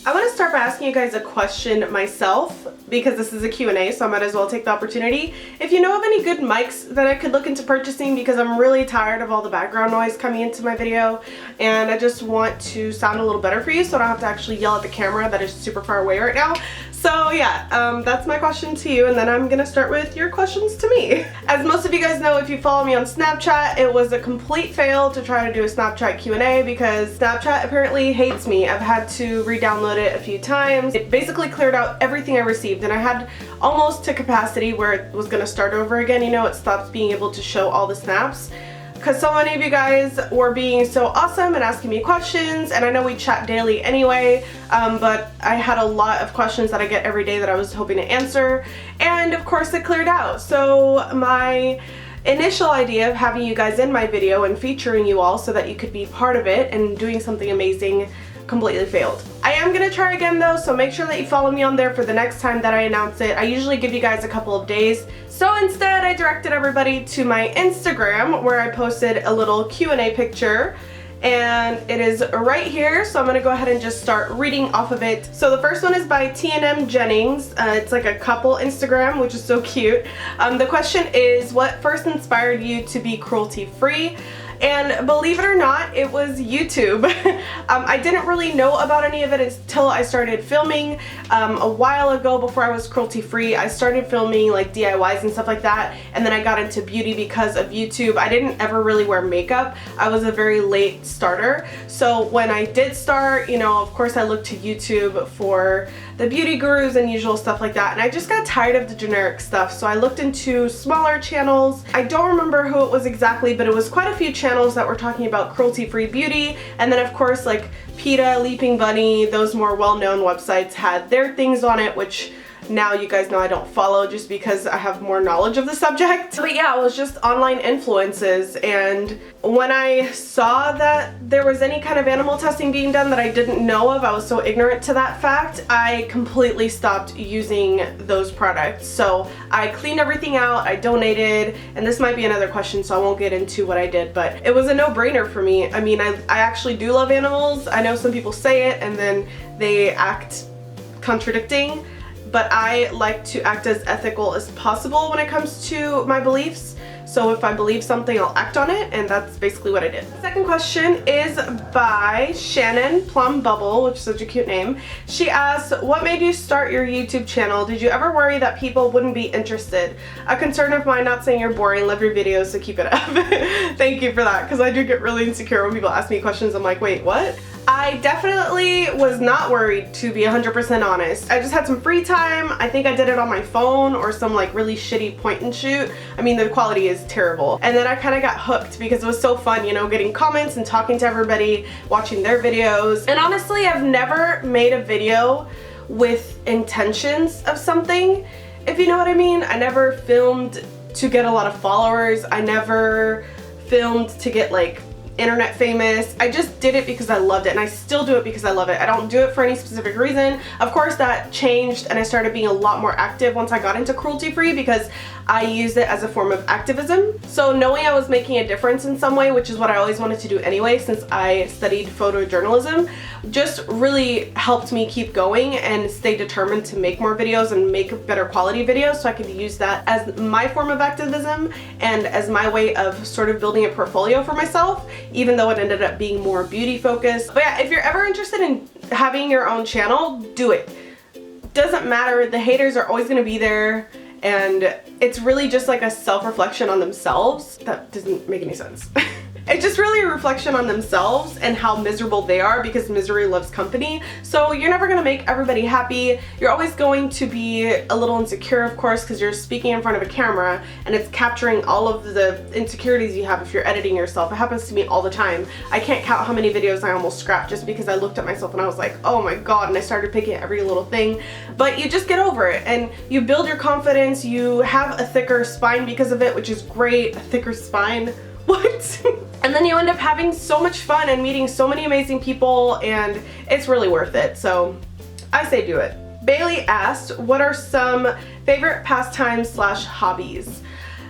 I want to start by asking you guys a question myself because this is a Q&A, so I might as well take the opportunity. If you know of any good mics that I could look into purchasing, because I'm really tired of all the background noise coming into my video and I just want to sound a little better for you so I don't have to actually yell at the camera that is super far away right now. So yeah, that's my question to you, and then I'm gonna start with your questions to me. As most of you guys know, if you follow me on Snapchat, it was a complete fail to try to do a Snapchat Q&A because Snapchat apparently hates me. I've had to re-download it a few times. It basically cleared out everything I received, and I had almost to capacity where it was gonna start over again. You know, it stops being able to show all the snaps. Because so many of you guys were being so awesome and asking me questions, and I know we chat daily anyway, but I had a lot of questions that I get every day that I was hoping to answer, and of course it cleared out. So my initial idea of having you guys in my video and featuring you all so that you could be part of it and doing something amazing completely failed. I am gonna try again though, so make sure that you follow me on there for the next time that I announce it. I usually give you guys a couple of days. So instead I directed everybody to my Instagram where I posted a little Q&A picture, and it is right here, so I'm gonna go ahead and just start reading off of it. So the first one is by T&M Jennings. It's like a couple Instagram, which is so cute. The question is, what first inspired you to be cruelty free? And believe it or not, it was YouTube. I didn't really know about any of it until I started filming a while ago. Before I was cruelty free, I started filming like DIYs and stuff like that, and then I got into beauty because of YouTube. I didn't ever really wear makeup. I was a very late starter, so when I did start, you know, of course I looked to YouTube for the beauty gurus and usual stuff like that, and I just got tired of the generic stuff, so I looked into smaller channels. I don't remember who it was exactly, but it was quite a few channels that were talking about cruelty-free beauty, and then of course like PETA, Leaping Bunny, those more well-known websites had their things on it, which now you guys know I don't follow just because I have more knowledge of the subject. But yeah, it was just online influences, and when I saw that there was any kind of animal testing being done that I didn't know of, I was so ignorant to that fact, I completely stopped using those products. So I cleaned everything out, I donated, and this might be another question so I won't get into what I did, but it was a no-brainer for me. I mean, I actually do love animals. I know some people say it and then they act contradicting, but I like to act as ethical as possible when it comes to my beliefs. So if I believe something, I'll act on it, and that's basically what I did. The second question is by Shannon Plum Bubble, which is such a cute name. She asks, what made you start your YouTube channel? Did you ever worry that people wouldn't be interested? A concern of mine, not saying you're boring, love your videos, so keep it up. Thank you for that, because I do get really insecure when people ask me questions. I'm like, wait, what? I definitely was not worried, to be 100% honest. I just had some free time. I think I did it on my phone or some like really shitty point and shoot. I mean, the quality is terrible. And then I kind of got hooked because it was so fun, you know, getting comments and talking to everybody, watching their videos. And honestly, I've never made a video with intentions of something, if you know what I mean. I never filmed to get a lot of followers. I never filmed to get like internet famous. I just did it because I loved it, and I still do it because I love it. I don't do it for any specific reason. Of course that changed and I started being a lot more active once I got into cruelty free because I used it as a form of activism. So knowing I was making a difference in some way, which is what I always wanted to do anyway since I studied photojournalism, just really helped me keep going and stay determined to make more videos and make better quality videos, so I could use that as my form of activism and as my way of sort of building a portfolio for myself, even though it ended up being more beauty focused. But yeah, if you're ever interested in having your own channel, do it. Doesn't matter, the haters are always gonna be there, and it's really just like a self-reflection on themselves. That doesn't make any sense. It's just really a reflection on themselves and how miserable they are, because misery loves company. So you're never gonna make everybody happy. You're always going to be a little insecure, of course, because you're speaking in front of a camera and it's capturing all of the insecurities you have if you're editing yourself. It happens to me all the time. I can't count how many videos I almost scrapped just because I looked at myself and I was like, oh my god, and I started picking at every little thing. But you just get over it and you build your confidence. You have a thicker spine because of it, which is great. A thicker spine? What? And then you end up having so much fun and meeting so many amazing people, and it's really worth it. So I say do it. Bailey asked, what are some favorite pastimes / hobbies?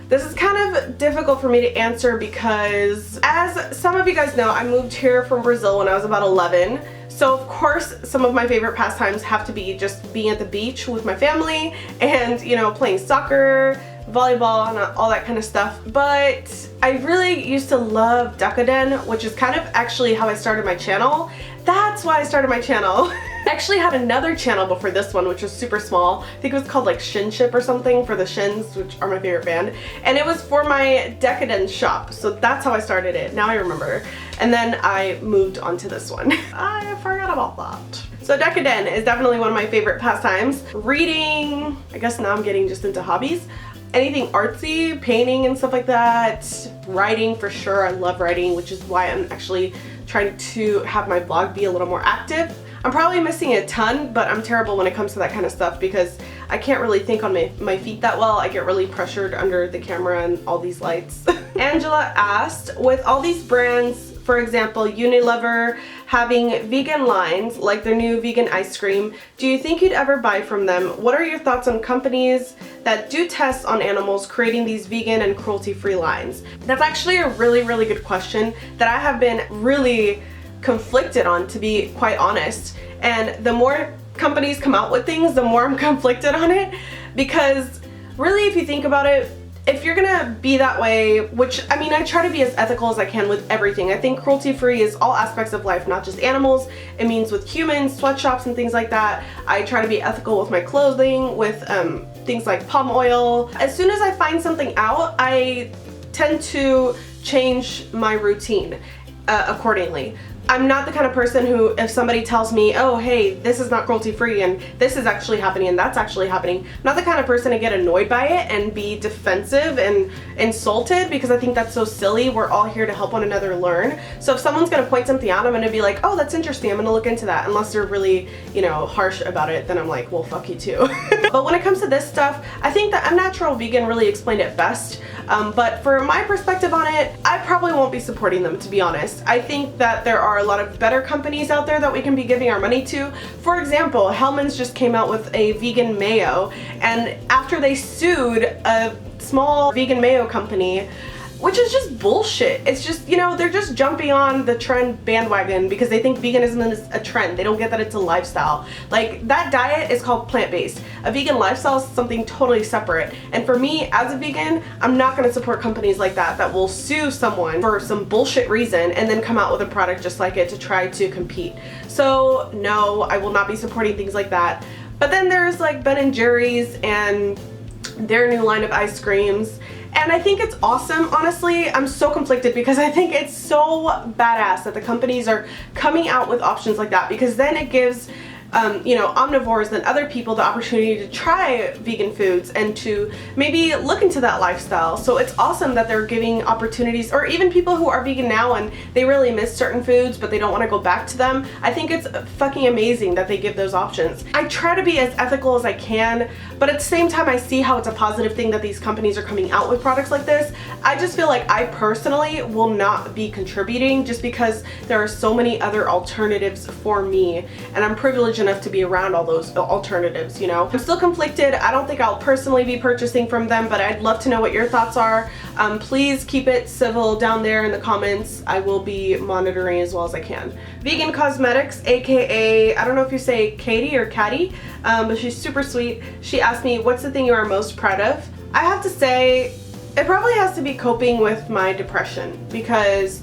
This is kind of difficult for me to answer because, as some of you guys know, I moved here from Brazil when I was about 11. So of course, some of my favorite pastimes have to be just being at the beach with my family and, you know, playing soccer, volleyball, and all that kind of stuff. But I really used to love decadent, which is kind of actually how I started my channel. That's why I started my channel. I actually had another channel before this one, which was super small. I think it was called like Shinship or something, for the Shins, which are my favorite band. And it was for my decadent shop. So that's how I started it. Now I remember. And then I moved on to this one. I forgot about that. So decadent is definitely one of my favorite pastimes. Reading, I guess now I'm getting just into hobbies. Anything artsy, painting and stuff like that. Writing for sure, I love writing, which is why I'm actually trying to have my blog be a little more active. I'm probably missing a ton, but I'm terrible when it comes to that kind of stuff because I can't really think on my feet that well. I get really pressured under the camera and all these lights. Angela asked, with all these brands, for example, Unilever having vegan lines, like their new vegan ice cream, do you think you'd ever buy from them? What are your thoughts on companies that do tests on animals creating these vegan and cruelty-free lines? That's actually a really, really good question that I have been really conflicted on, to be quite honest. And the more companies come out with things, the more I'm conflicted on it, because really, if you think about it, if you're gonna be that way, which I mean, I try to be as ethical as I can with everything. I think cruelty-free is all aspects of life, not just animals. It means with humans, sweatshops and things like that. I try to be ethical with my clothing, with things like palm oil. As soon as I find something out, I tend to change my routine accordingly. I'm not the kind of person who, if somebody tells me, oh hey, this is not cruelty free and this is actually happening and that's actually happening, I'm not the kind of person to get annoyed by it and be defensive and insulted, because I think that's so silly. We're all here to help one another learn. So if someone's gonna point something out, I'm gonna be like, oh, that's interesting, I'm gonna look into that. Unless they're really, you know, harsh about it, then I'm like, well, fuck you too. But when it comes to this stuff, I think the Unnatural Vegan really explained it best. But for my perspective on it, I probably won't be supporting them, to be honest. I think that there are a lot of better companies out there that we can be giving our money to. For example, Hellmann's just came out with a vegan mayo, and after they sued a small vegan mayo company, which is just bullshit. It's just, you know, they're just jumping on the trend bandwagon because they think veganism is a trend. They don't get that it's a lifestyle. Like, that diet is called plant-based. A vegan lifestyle is something totally separate. And for me, as a vegan, I'm not gonna support companies like that that will sue someone for some bullshit reason and then come out with a product just like it to try to compete. So no, I will not be supporting things like that. But then there's like Ben & Jerry's and their new line of ice creams. And I think it's awesome, honestly. I'm so conflicted because I think it's so badass that the companies are coming out with options like that, because then it gives you know, omnivores and other people the opportunity to try vegan foods and to maybe look into that lifestyle. So it's awesome that they're giving opportunities, or even people who are vegan now and they really miss certain foods but they don't want to go back to them. I think it's fucking amazing that they give those options. I try to be as ethical as I can, but at the same time I see how it's a positive thing that these companies are coming out with products like this. I just feel like I personally will not be contributing just because there are so many other alternatives for me, and I'm privileged enough to be around all those alternatives, you know. I'm still conflicted. I don't think I'll personally be purchasing from them, but I'd love to know what your thoughts are. Please keep it civil down there in the comments. I will be monitoring as well as I can. Vegan Cosmetics, aka, I don't know if you say Katie or Caddy, but she's super sweet. She asked me, what's the thing you are most proud of? I have to say, it probably has to be coping with my depression, because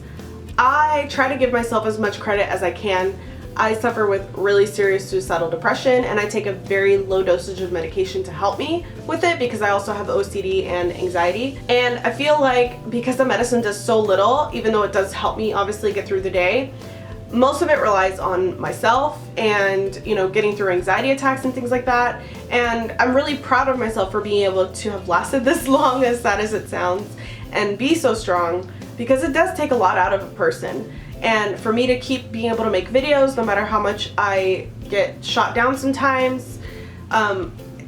I try to give myself as much credit as I can. I suffer with really serious suicidal depression, and I take a very low dosage of medication to help me with it because I also have OCD and anxiety. And I feel like because the medicine does so little, even though it does help me obviously get through the day, most of it relies on myself and, you know, getting through anxiety attacks and things like that. And I'm really proud of myself for being able to have lasted this long, as sad as it sounds, and be so strong, because it does take a lot out of a person. And for me to keep being able to make videos no matter how much I get shot down sometimes,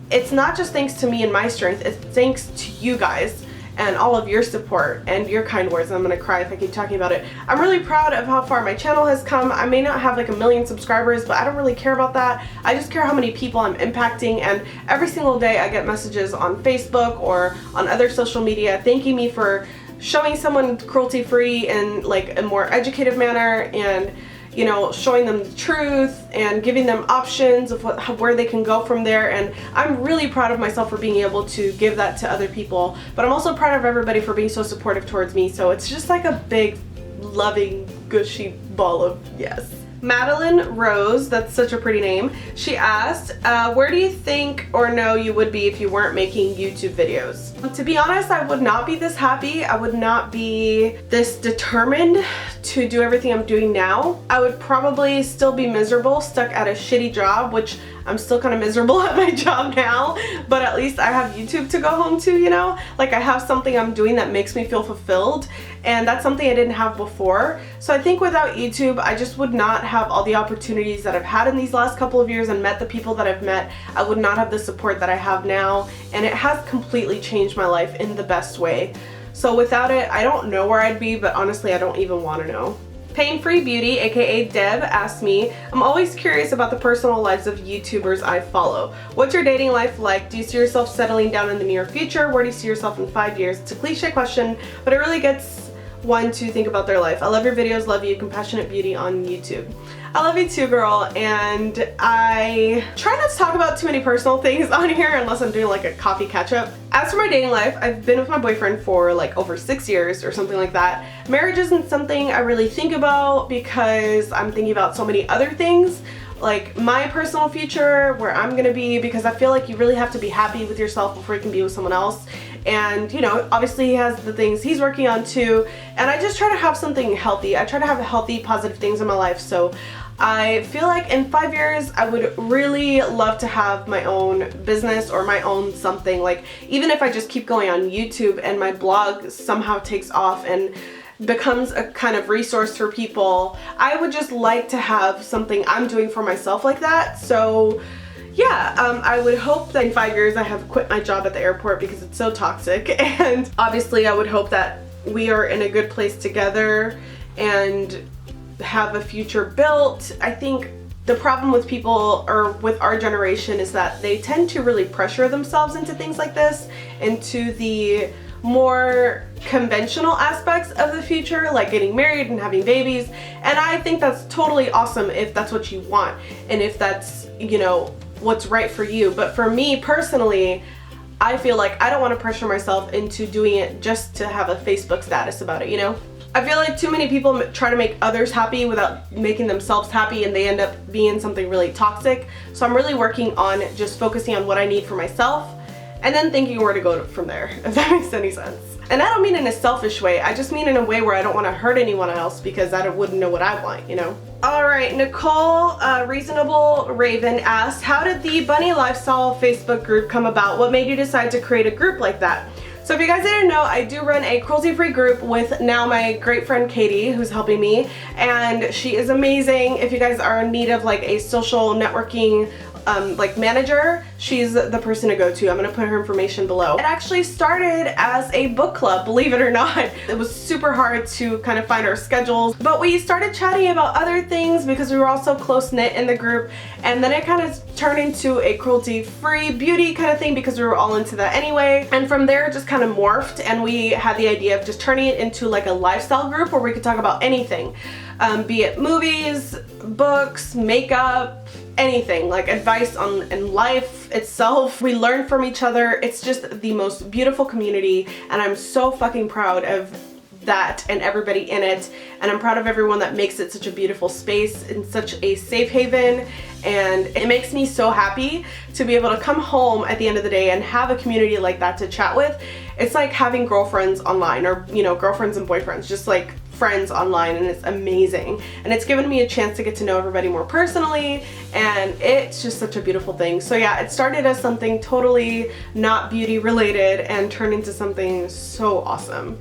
it's not just thanks to me and my strength, it's thanks to you guys and all of your support and your kind words. I'm gonna cry if I keep talking about it. I'm really proud of how far my channel has come. I may not have like 1 million subscribers, but I don't really care about that. I just care how many people I'm impacting, and every single day I get messages on Facebook or on other social media thanking me for showing someone cruelty-free in like a more educated manner, and you know, showing them the truth and giving them options of where they can go from there. And I'm really proud of myself for being able to give that to other people, but I'm also proud of everybody for being so supportive towards me. So it's just like a big loving gushy ball of yes. Madeline Rose, that's such a pretty name, she asked, where do you think or know you would be if you weren't making YouTube videos? To be honest, I would not be this happy. I would not be this determined to do everything I'm doing now. I would probably still be miserable, stuck at a shitty job, which I'm still kind of miserable at my job now, but at least I have YouTube to go home to, you know? Like, I have something I'm doing that makes me feel fulfilled, and that's something I didn't have before. So I think without YouTube, I just would not have all the opportunities that I've had in these last couple of years and met the people that I've met. I would not have the support that I have now, and it has completely changed my life in the best way. So without it, I don't know where I'd be, but honestly, I don't even want to know. Pain-Free Beauty, aka Deb, asked me, I'm always curious about the personal lives of YouTubers I follow. What's your dating life like? Do you see yourself settling down in the near future? Where do you see yourself in 5 years? It's a cliche question, but it really gets one to think about their life. I love your videos, love you, Compassionate Beauty on YouTube. I love you too, girl, and I try not to talk about too many personal things on here unless I'm doing like a coffee catch-up. As for my dating life, I've been with my boyfriend for like over 6 years or something like that. Marriage isn't something I really think about because I'm thinking about so many other things, like my personal future, where I'm gonna be, because I feel like you really have to be happy with yourself before you can be with someone else. And you know, obviously he has the things he's working on too, and I just try to have something healthy. I try to have healthy, positive things in my life. So I feel like in 5 years I would really love to have my own business or my own something. Like, even if I just keep going on YouTube and my blog somehow takes off and becomes a kind of resource for people, I would just like to have something I'm doing for myself like that. So yeah, I would hope that in 5 years I have quit my job at the airport because it's so toxic, and obviously I would hope that we are in a good place together and have a future built. I think the problem with people, or with our generation, is that they tend to really pressure themselves into things like this, into the more conventional aspects of the future, like getting married and having babies. And I think that's totally awesome if that's what you want and if that's, you know, what's right for you. But for me personally, I feel like I don't want to pressure myself into doing it just to have a Facebook status about it, you know? I feel like too many people try to make others happy without making themselves happy, and they end up being something really toxic. So I'm really working on just focusing on what I need for myself and then thinking where to go from there, if that makes any sense. And I don't mean in a selfish way, I just mean in a way where I don't want to hurt anyone else because I wouldn't know what I want, you know? Alright, Nicole Reasonable Raven asked, how did the Bunny Lifestyle Facebook group come about? What made you decide to create a group like that? So if you guys didn't know, I do run a cruelty-free group with now my great friend Katie, who's helping me, and she is amazing. If you guys are in need of like a social networking like manager, she's the person to go to. I'm gonna put her information below. It actually started as a book club, believe it or not. It was super hard to kind of find our schedules, but we started chatting about other things because we were all so close-knit in the group, and then it kind of turned into a cruelty-free beauty kind of thing because we were all into that anyway. And from there it just kind of morphed, and we had the idea of just turning it into like a lifestyle group where we could talk about anything, be it movies, books, makeup, anything, like advice on in life itself. We learn from each other. It's just the most beautiful community, and I'm so fucking proud of that and everybody in it, and I'm proud of everyone that makes it such a beautiful space and such a safe haven. And it makes me so happy to be able to come home at the end of the day and have a community like that to chat with. It's like having girlfriends online, or you know, girlfriends and boyfriends, just like friends online, and it's amazing. And it's given me a chance to get to know everybody more personally, and it's just such a beautiful thing. So yeah, it started as something totally not beauty related and turned into something so awesome.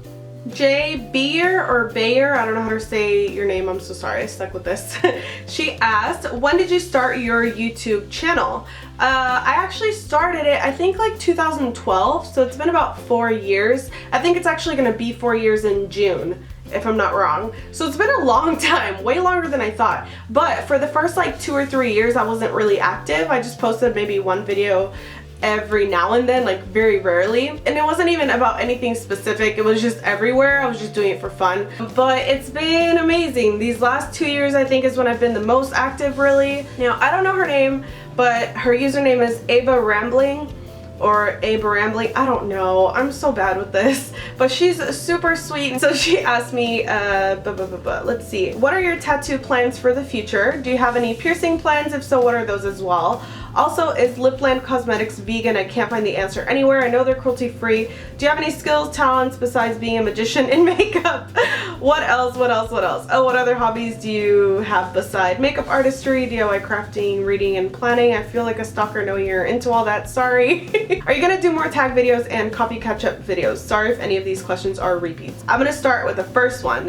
Jay Beer or Bayer, I don't know how to say your name, I'm so sorry, I stuck with this. She asked, when did you start your YouTube channel? I actually started it, I think like 2012, so it's been about 4 years. I think it's actually gonna be 4 years in June, if I'm not wrong. So it's been a long time, way longer than I thought. But for the first like 2 or 3 years, I wasn't really active. I just posted maybe one video every now and then, like very rarely. And it wasn't even about anything specific, it was just everywhere. I was just doing it for fun. But it's been amazing. These last 2 years I think is when I've been the most active, really. Now I don't know her name, but her username is Ava Rambling or Ava Rambling, I don't know, I'm so bad with this, but she's super sweet. And so she asked me, let's see, what are your tattoo plans for the future? Do you have any piercing plans? If so, what are those as well? Also, is Lipland Cosmetics vegan? I can't find the answer anywhere. I know they're cruelty free. Do you have any skills, talents besides being a magician in makeup? What else? What else? What else? Oh, what other hobbies do you have beside makeup artistry, DIY crafting, reading, and planning? I feel like a stalker knowing you're into all that. Sorry. Are you gonna do more tag videos and copy catch-up videos? Sorry if any of these questions are repeats. I'm gonna start with the first one.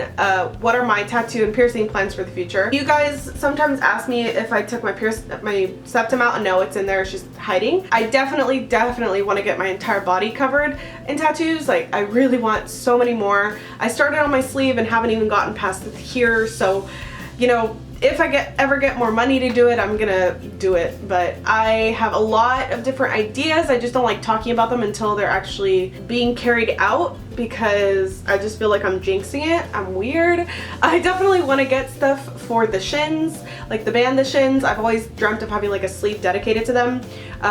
What are my tattoo and piercing plans for the future? You guys sometimes ask me if I took my septum out, and no, it's in there, it's just hiding. I definitely want to get my entire body covered in tattoos. Like, I really want so many more. I started on my sleeve and haven't even gotten past here, so you know, if I ever get more money to do it, I'm gonna do it. But I have a lot of different ideas. I just don't like talking about them until they're actually being carried out, because I just feel like I'm jinxing it. I'm weird. I definitely want to get stuff for the shins, like the band The Shins. I've always dreamt of having like a sleeve dedicated to them,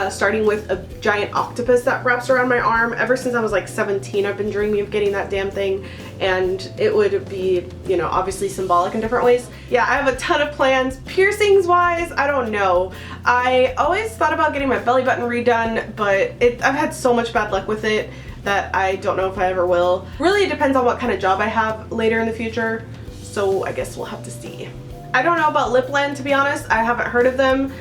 starting with a giant octopus that wraps around my arm. Ever since I was like 17, I've been dreaming of getting that damn thing, and it would be, you know, obviously symbolic in different ways. Yeah, I have a ton of plans. Piercings wise, I don't know. I always thought about getting my belly button redone, but I've had so much bad luck with it that I don't know if I ever will. Really, it depends on what kind of job I have later in the future, so I guess we'll have to see. I don't know about Lipland, to be honest. I haven't heard of them,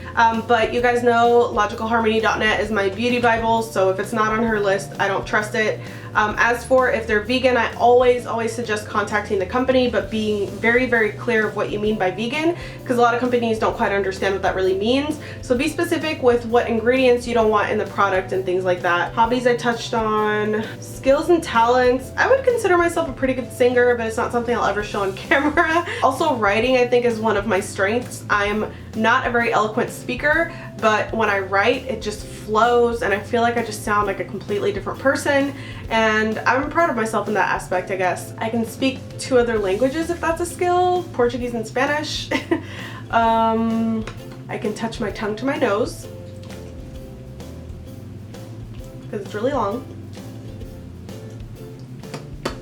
but you guys know logicalharmony.net is my beauty bible, so if it's not on her list, I don't trust it. As for if they're vegan, I always suggest contacting the company, but being very clear of what you mean by vegan, because a lot of companies don't quite understand what that really means. So be specific with what ingredients you don't want in the product and things like that. Hobbies I touched on. Skills and talents. I would consider myself a pretty good singer, but it's not something I'll ever show on camera. Also, writing I think is one of my strengths. I'm not a very eloquent speaker, but when I write, it just flows, and I feel like I just sound like a completely different person, and I'm proud of myself in that aspect, I guess. I can speak 2 other languages if that's a skill, Portuguese and Spanish. I can touch my tongue to my nose, because it's really long.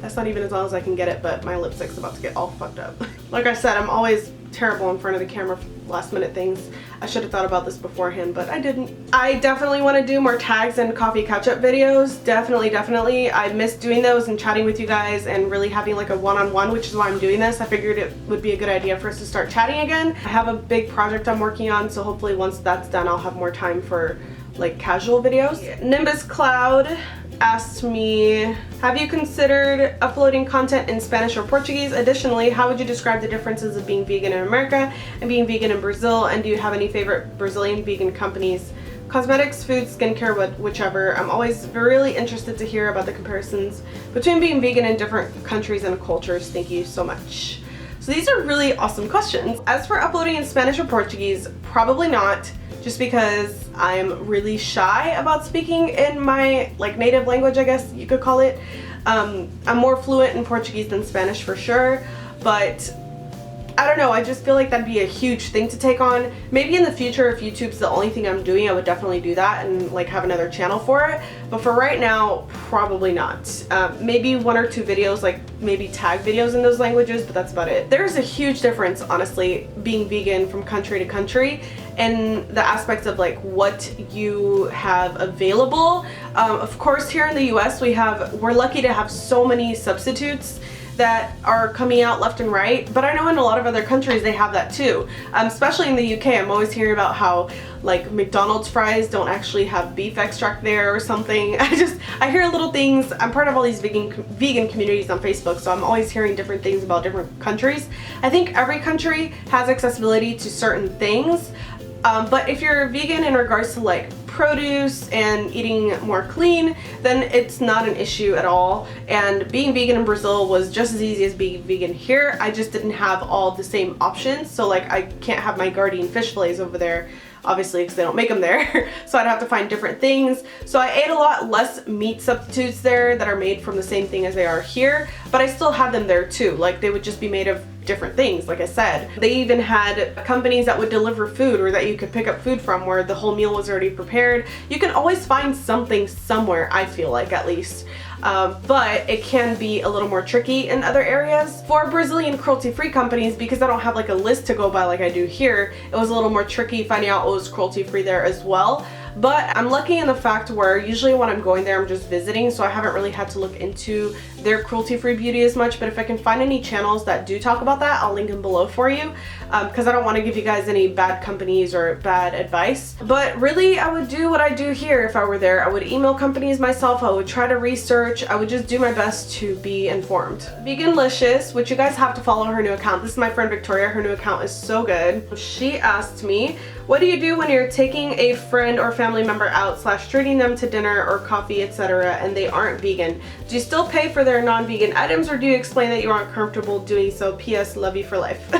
That's not even as long as I can get it, but my lipstick's about to get all fucked up. Like I said, I'm always terrible in front of the camera for last minute things. I should have thought about this beforehand, but I didn't. I definitely want to do more tags and coffee catch-up videos. Definitely. I miss doing those and chatting with you guys and really having like a one-on-one, which is why I'm doing this. I figured it would be a good idea for us to start chatting again. I have a big project I'm working on, so hopefully once that's done, I'll have more time for like casual videos. Nimbus Cloud asked me, have you considered uploading content in Spanish or Portuguese? Additionally, how would you describe the differences of being vegan in America and being vegan in Brazil? And do you have any favorite Brazilian vegan companies? Cosmetics, food, skincare, whichever. I'm always really interested to hear about the comparisons between being vegan in different countries and cultures. Thank you so much. So these are really awesome questions. As for uploading in Spanish or Portuguese, probably not, just because I'm really shy about speaking in my like native language, I guess you could call it. I'm more fluent in Portuguese than Spanish for sure, but I don't know, I just feel like that'd be a huge thing to take on. Maybe in the future, if YouTube's the only thing I'm doing, I would definitely do that and like have another channel for it. But for right now, probably not. Maybe 1 or 2 videos, like maybe tag videos in those languages, but that's about it. There's a huge difference, honestly, being vegan from country to country, and the aspects of like what you have available. Of course, here in the US, we're lucky to have so many substitutes that are coming out left and right, but I know in a lot of other countries they have that too. Especially in the UK, I'm always hearing about how like McDonald's fries don't actually have beef extract there or something. I hear little things. I'm part of all these vegan communities on Facebook, so I'm always hearing different things about different countries. I think every country has accessibility to certain things, but if you're vegan in regards to like produce and eating more clean, then it's not an issue at all. And being vegan in Brazil was just as easy as being vegan here. I just didn't have all the same options, so like I can't have my guardian fish fillets over there. obviously because they don't make them there. So I'd have to find different things. So I ate a lot less meat substitutes there that are made from the same thing as they are here, but I still had them there too. Like they would just be made of different things, like I said. They even had companies that would deliver food or that you could pick up food from where the whole meal was already prepared. You can always find something somewhere, I feel like, at least. But it can be a little more tricky in other areas. For Brazilian cruelty-free companies, because I don't have like a list to go by like I do here, it was a little more tricky finding out what was cruelty-free there as well. But I'm lucky in the fact where usually when I'm going there I'm just visiting, so I haven't really had to look into their cruelty-free beauty as much. But if I can find any channels that do talk about that, I'll link them below for you, because I don't want to give you guys any bad companies or bad advice. But really, I would do what I do here if I were there. I would email companies myself, I would try to research, I would just do my best to be informed. Veganlicious, which you guys have to follow her new account. This is my friend Victoria, her new account is so good. She asked me, what do you do when you're taking a friend or family member out / treating them to dinner or coffee, etc., and they aren't vegan? Do you still pay for their non-vegan items, or do you explain that you aren't comfortable doing so? P.S. Love you for life.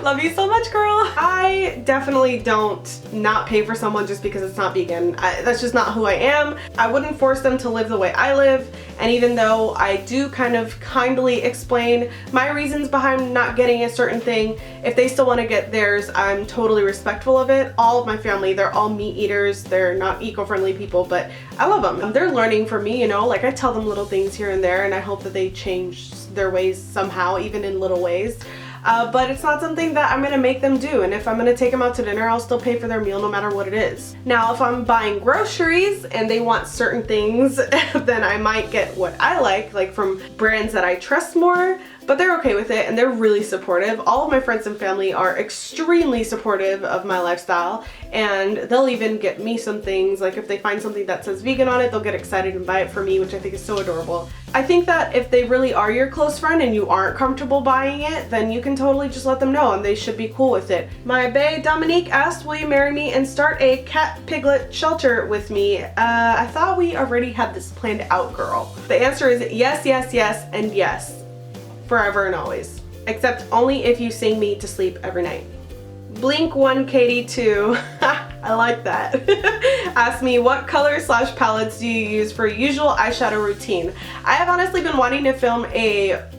Love you so much, girl. I definitely don't not pay for someone just because it's not vegan. That's just not who I am. I wouldn't force them to live the way I live, and even though I do kind of kindly explain my reasons behind not getting a certain thing, if they still want to get theirs, I'm totally respectful of it. All of my family, they're all meat eaters. They're not eco-friendly people, but I love them. They're learning from me, you know, like I tell them little things here and there, and I hope that they change their ways somehow, even in little ways. But it's not something that I'm gonna make them do, and if I'm gonna take them out to dinner, I'll still pay for their meal no matter what it is. Now, if I'm buying groceries and they want certain things, then I might get what I like from brands that I trust more, but they're okay with it and they're really supportive. All of my friends and family are extremely supportive of my lifestyle, and they'll even get me some things. Like if they find something that says vegan on it, they'll get excited and buy it for me, which I think is so adorable. I think that if they really are your close friend and you aren't comfortable buying it, then you can totally just let them know and they should be cool with it. My bae Dominique asked, will you marry me and start a cat piglet shelter with me? I thought we already had this planned out, girl. The answer is yes, yes, yes, and yes. Forever and always. Except only if you sing me to sleep every night. Blink 1 Katie 2, I like that, asked me, what color / palettes do you use for your usual eyeshadow routine? I have honestly been wanting to film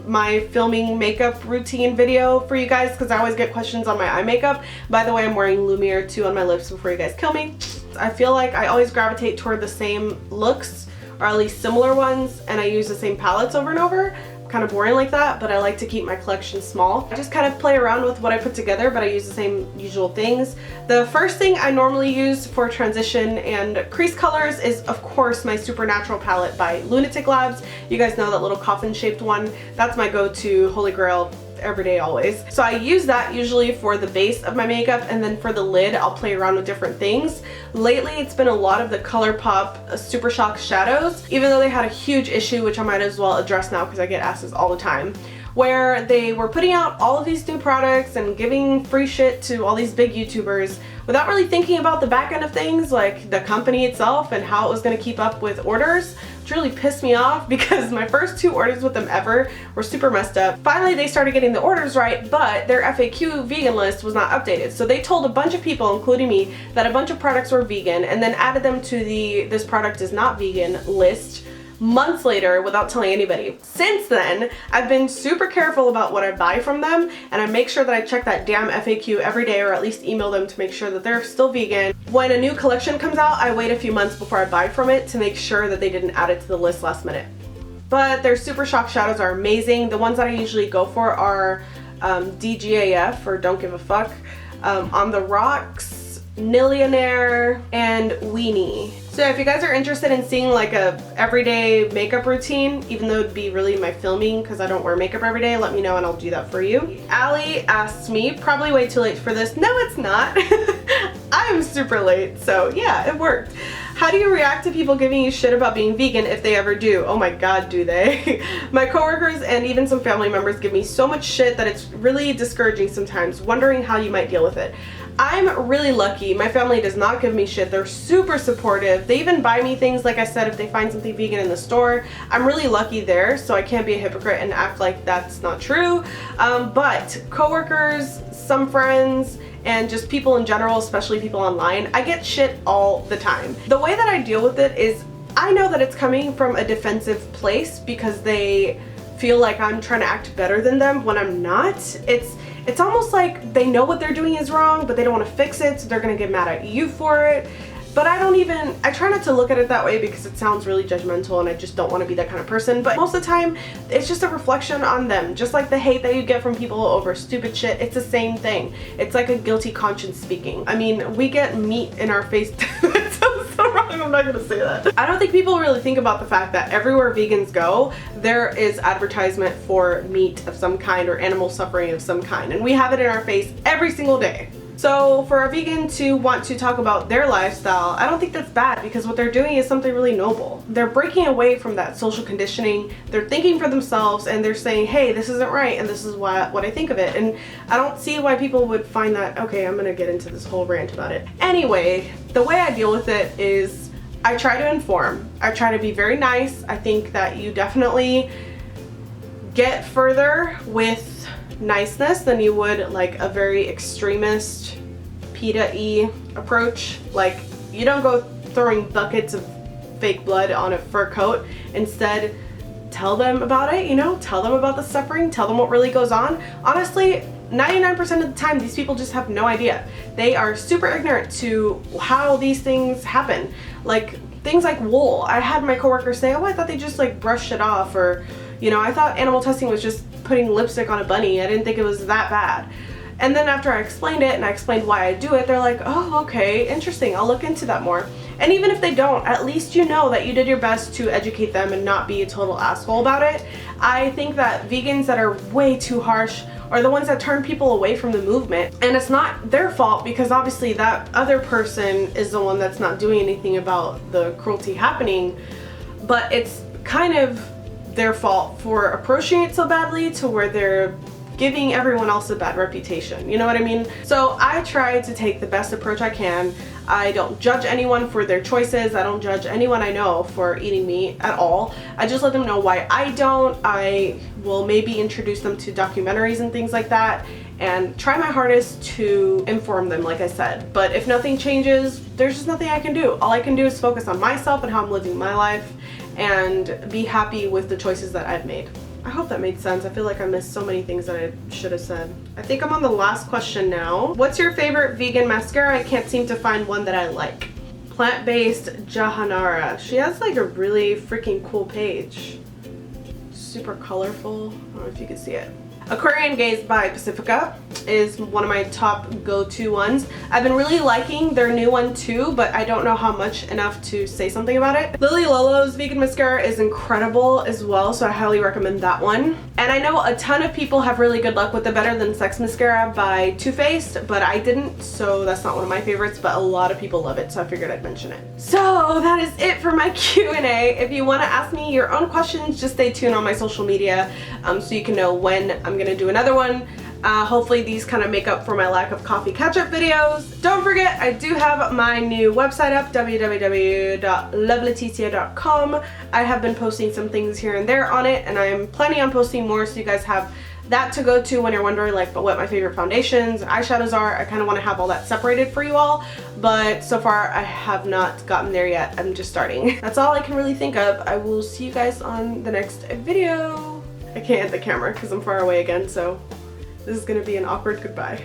my filming makeup routine video for you guys, because I always get questions on my eye makeup. By the way, I'm wearing Lumiere 2 on my lips before you guys kill me. I feel like I always gravitate toward the same looks, or at least similar ones, and I use the same palettes over and over. Kind of boring like that, but I like to keep my collection small. I just kind of play around with what I put together, but I use the same usual things. The first thing I normally use for transition and crease colors is, of course, my Supernatural palette by Lunatic Labs. You guys know that little coffin shaped one. That's my go-to holy grail every day, always. So I use that usually for the base of my makeup, and then for the lid I'll play around with different things. Lately it's been a lot of the ColourPop Super Shock shadows, even though they had a huge issue, which I might as well address now because I get asked this all the time, where they were putting out all of these new products and giving free shit to all these big YouTubers without really thinking about the back end of things, like the company itself and how it was going to keep up with orders, which really pissed me off because my first 2 orders with them ever were super messed up. Finally, they started getting the orders right, but their FAQ vegan list was not updated. So they told a bunch of people, including me, that a bunch of products were vegan, and then added them to the this product is not vegan list months later without telling anybody. Since then, I've been super careful about what I buy from them, and I make sure that I check that damn FAQ every day, or at least email them to make sure that they're still vegan. When a new collection comes out, I wait a few months before I buy from it to make sure that they didn't add it to the list last minute. But their Super Shock shadows are amazing. The ones that I usually go for are DGAF, or Don't Give a Fuck, On the Rocks, Nillionaire, and Weenie. So if you guys are interested in seeing like a everyday makeup routine, even though it'd be really my filming because I don't wear makeup every day, let me know and I'll do that for you. Allie asked me, probably way too late for this. No, it's not. I'm super late, so yeah, it worked. How do you react to people giving you shit about being vegan, if they ever do? Oh my god, do they? My coworkers and even some family members give me so much shit that it's really discouraging sometimes, wondering how you might deal with it. I'm really lucky. My family does not give me shit. They're super supportive. They even buy me things, like I said, if they find something vegan in the store. I'm really lucky there, so I can't be a hypocrite and act like that's not true. But coworkers, some friends, and just people in general, especially people online. I get shit all the time. The way that I deal with it is I know that it's coming from a defensive place because they feel like I'm trying to act better than them when I'm not. It's almost like they know what they're doing is wrong, but they don't want to fix it, so they're gonna get mad at you for it. But I try not to look at it that way because it sounds really judgmental and I just don't want to be that kind of person. But most of the time, it's just a reflection on them. Just like the hate that you get from people over stupid shit, it's the same thing. It's like a guilty conscience speaking. I mean, we get meat in our face. That sounds so wrong, I'm not gonna say that. I don't think people really think about the fact that everywhere vegans go, there is advertisement for meat of some kind or animal suffering of some kind. And we have it in our face every single day. So for a vegan to want to talk about their lifestyle, I don't think that's bad because what they're doing is something really noble. They're breaking away from that social conditioning, they're thinking for themselves, and they're saying, hey, this isn't right and this is what I think of it. And I don't see why people would find that, okay, I'm gonna get into this whole rant about it. Anyway, the way I deal with it is I try to inform. I try to be very nice. I think that you definitely get further with niceness than you would like a very extremist PETA-y approach. Like, you don't go throwing buckets of fake blood on a fur coat. Instead, tell them about it, you know, tell them about the suffering, tell them what really goes on. Honestly, 99% of the time these people just have no idea. They are super ignorant to how these things happen. Like things like wool. I had my coworkers say, oh, I thought they just like brushed it off, or you know, I thought animal testing was just putting lipstick on a bunny. I didn't think it was that bad. And then after I explained it and I explained why I do it, they're like, oh, okay, interesting, I'll look into that more. And even if they don't, at least you know that you did your best to educate them and not be a total asshole about it. I think that vegans that are way too harsh are the ones that turn people away from the movement. And it's not their fault because obviously that other person is the one that's not doing anything about the cruelty happening, but it's kind of their fault for approaching it so badly to where they're giving everyone else a bad reputation, you know what I mean? So I try to take the best approach I can. I don't judge anyone for their choices. I don't judge anyone I know for eating meat at all. I just let them know why I don't. I will maybe introduce them to documentaries and things like that and try my hardest to inform them, like I said. But if nothing changes, there's just nothing I can do. All I can do is focus on myself and how I'm living my life and be happy with the choices that I've made. I hope that made sense. I feel like I missed so many things that I should have said. I think I'm on the last question now. What's your favorite vegan mascara? I can't seem to find one that I like. Plant-based Jahanara. She has like a really freaking cool page. Super colorful. I don't know if you can see it. Aquarian Gaze by Pacifica is one of my top go-to ones. I've been really liking their new one too, but I don't know how much enough to say something about it. Lily Lolo's vegan mascara is incredible as well, so I highly recommend that one. And I know a ton of people have really good luck with the Better Than Sex mascara by Too Faced, but I didn't, so that's not one of my favorites, but a lot of people love it, so I figured I'd mention it. So that is it for my Q&A. If you want to ask me your own questions, just stay tuned on my social media so you can know when I'm gonna do another one. Hopefully these kind of make up for my lack of coffee catch-up videos. Don't forget, I do have my new website up, www.loveleticia.com. I have been posting some things here and there on it, and I'm planning on posting more, so you guys have that to go to when you're wondering like what my favorite foundations, eyeshadows are. I kind of want to have all that separated for you all, but so far I have not gotten there yet. I'm just starting. That's all I can really think of. I will see you guys on the next video. I can't hit the camera because I'm far away again, so this is gonna be an awkward goodbye.